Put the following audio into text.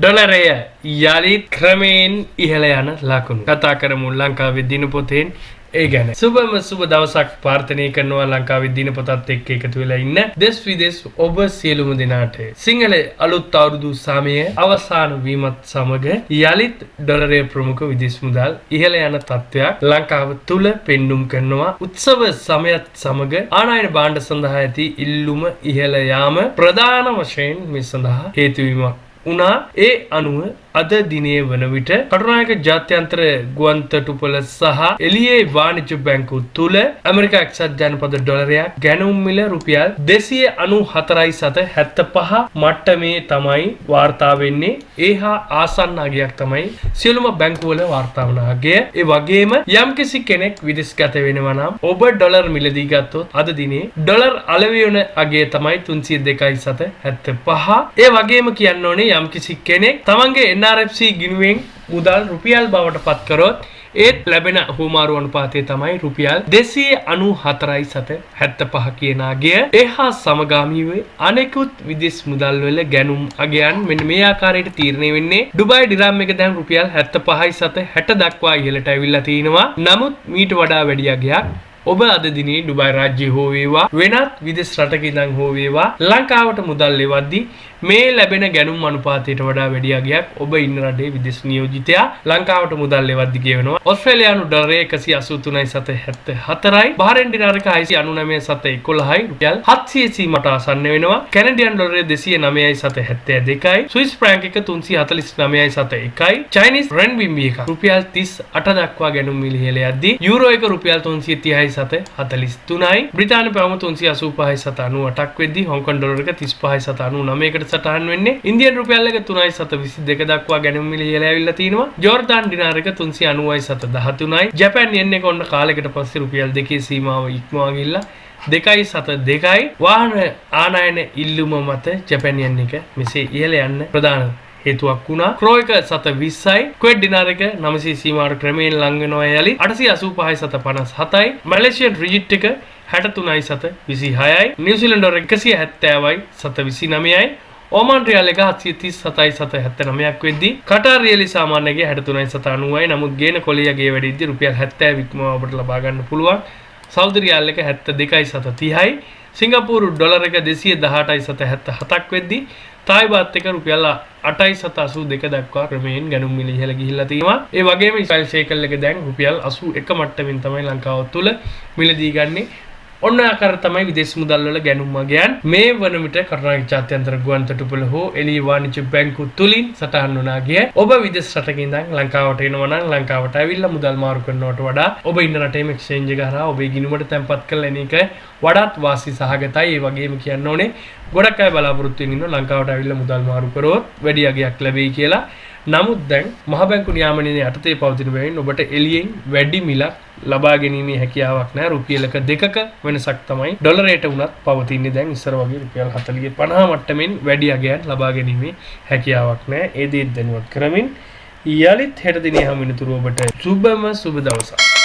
ඩොලරය යළිත් ක්‍රමයෙන් ඉහළ යන ලකුණු. කතා කරමු ලංකාවේ දිනපොතෙන් ඒ ගැන. සුබම සුබ දවසක් ප්‍රාර්ථනා කරනවා ලංකාවේ දිනපොතත් එක්ක එකතු වෙලා ඉන්න දෙස් විදෙස් ඔබ සියලුම දෙනාට. සිංහල අලුත් අවුරුදු සමය අවසන් වීමත් සමග යළිත් ඩොලරයේ ප්‍රමුඛ විදේශ මුදල් ඉහළ යන තත්ත්වයක් ලංකාව තුල පෙන්눔 කරනවා. උත්සව සමයත් සමග ආනයන භාණ්ඩ සඳහා ඇති ඉල්ලුම ඉහළ යාම ප්‍රධාන වශයෙන් මේ සඳහා හේතු වීමක් උනා. ඒ අනුව අද දිනේ වන විට කටුනායක ජාත්‍යන්තර ගුවන්තොටුපළ සහ එළියේ වාණිජ්‍ය බැංකුව තුල ඇමරිකා එක්සත් ජනපද ඩොලරයක් ගැනුම් මිල රුපියල් 294.75 මට්ටමේ තමයි වාර්තා වෙන්නේ. ඒ හා ආසන්න අගයක් තමයි සියලුම බැංකුවල වාර්තා වන අගය. ඒ වගේම යම්කිසි කෙනෙක් විදේශගත වෙනවා නම් ඔබ ඩොලර් මිලදී ගත්තොත් අද දිනේ ඩොලර් අලෙවි වන අගය තමයි 302.75. ඒ වගේම කියන්න ඕනේ යම්කිසි කෙනෙක් තමන්ගේ NRFC ගිණුවෙන් මුදල් රුපියල් බවට පත් කරොත් ඒත් ලැබෙන හුමාරු අනුපාතය තමයි රුපියල් 294.75 කියන අගය. එහා සමගාමීව අනෙකුත් විදේශ මුදල් වල ගැනුම් අගයන් මෙන්න මේ ආකාරයට තීරණය වෙන්නේ. ඩුබායි ඩිරාම් එක දැන් රුපියල් 75.60 දක්වා ඉහළට ඇවිල්ලා තිනවා. නමුත් මීට වඩා වැඩි අගයක් ඔබ අද දිනේ ඩුබායි රාජ්‍ය හෝ වේවා වෙනත් විදේශ රටක ඉඳන් හෝ වේවා ලංකාවට මුදල් ලෙවද්දී මේ ලැබෙන ගැනුම් අනුපාතයට වඩා වැඩි අගයක් ඔබ ඉන්න රටේ විදේශ නියෝජිතයා ලංකාවට මුදල් ලෙවද්දී කියවෙනවා. ඕස්ට්‍රේලියානු ඩොලරය 183.74යි, බහරේන් දිනාරක 699.11යි, රුපියල් 700 සීමට ආසන්න වෙනවා. කැනඩියන් ඩොලරය 209.72යි, ස්විස් ෆ්‍රැන්ක් එක 349.1යි, චයිනීස් රෙන්බින්බි එක රුපියල් 38 දක්වා ගැනුම් මිල ඉහළ යද්දී යූරෝ එක රුපියල් 330.43යි, බ්‍රිතාන්‍ය පවුම 385.98ක් වෙද්දී හොංකොං ඩොලර් එක 35.99කට සටහන් වෙන්නේ. ඉන්දියන් රුපියල් එක 3.22 දක්වා ගැනුම් මිල ඉහළ ඇවිල්ලා තිනවා. ජෝර්දාන් දිනාර එක 390.13යි. ජපාන් යෙන් එක ඔන්න කාලයකට පස්සේ රුපියල් 2 සීමාව ඉක්මවා ගිහිල්ලා 2.72යි. වාහන ආනයන ඉල්ලුම මත ජපාන් යෙන් එක මෙසේ ඉහළ යන්න ප්‍රධාන හේතුවක් වුණා. ක්‍රෝ එක 720යි, කුවේට් දිනාර එක 900 සීමාවට ක්‍රමයෙන් ලං වෙනවා යලි 885.57යි, මැලේසියන් රිජිට් එක 63.26යි, නිව්සීලන්ත ඩොලර් 170.29යි, ඕමාන් රියාල් එක 737.79ක් වෙද්දී කටාර් රියලි සාමාන්‍යගේ 63.90යි. නමුත් ගේන කොලියගේ වැඩිද්දී රුපියල් 70 වික්මව ඔබට ලබා ගන්න පුළුවන්. සෞදි රියාල් එක 72.30යි, සිංගප්පූරු ඩොලර් එක 218.77ක් වෙද්දී තායි බාත් එක රුපියල් 8.82 දක්වා ක්‍රමයෙන් ගැනුම් මිල ඉහළ ගිහිල්ලා තියෙනවා. ඒ වගේම ඉස්රායෙල් ෂේකල් එක දැන් රුපියල් 81 මට්ටමින් තමයි ලංකාව තුල මිලදී ගන්නේ. ඔන්න ආකාර තමයි විදේශ මුදල් වල ගැනුම් අගයන් මේ වන විට කරුණායක ජාත්‍යන්තර ගුවන්තොටුපළ හෝ එළිය වාණිජ්‍ය බැංකුව තුලින් සටහන් වන අගය. ඔබ විදේශ රටක ඉඳන් ලංකාවට එනවා නම් ලංකාවට ඇවිල්ලා මුදල් මාරු කරනවට වඩා ඔබ ඉන්න රටේම එක්ස්චේන්ජ් එක හරහා ඔබේ ගිණුමට තැන්පත් කරලා එන එක වඩාත් වාසි සහගතයි. ඒ වගේම කියන්න ඕනේ ගොඩක් අය බලාපොරොත්තු වෙන ඉන්නවා ලංකාවට ඇවිල්ලා මුදල් මාරු කරොත් වැඩි අගයක් ලැබෙයි කියලා. නමුත් දැන් මහ බැංකු නියාමනයේ යටතේ පවතින බැවින් ඔබට එළියෙන් වැඩි මිලක් ලබා ගැනීමේ හැකියාවක් නැහැ. රුපියලක 2ක වෙනසක් තමයි ඩොලරයට උනත් පවතින්නේ. දැන් ඉස්සර වගේ රුපියල් 40 50 මට්ටමින් වැඩි අගයන් ලබා ගැනීමේ හැකියාවක් නැහැ. ඒ දේ දැනුවත් කරමින් යලිත් හෙට දිනේ හමු වෙනතුරු ඔබට සුබම සුබ දවසක්.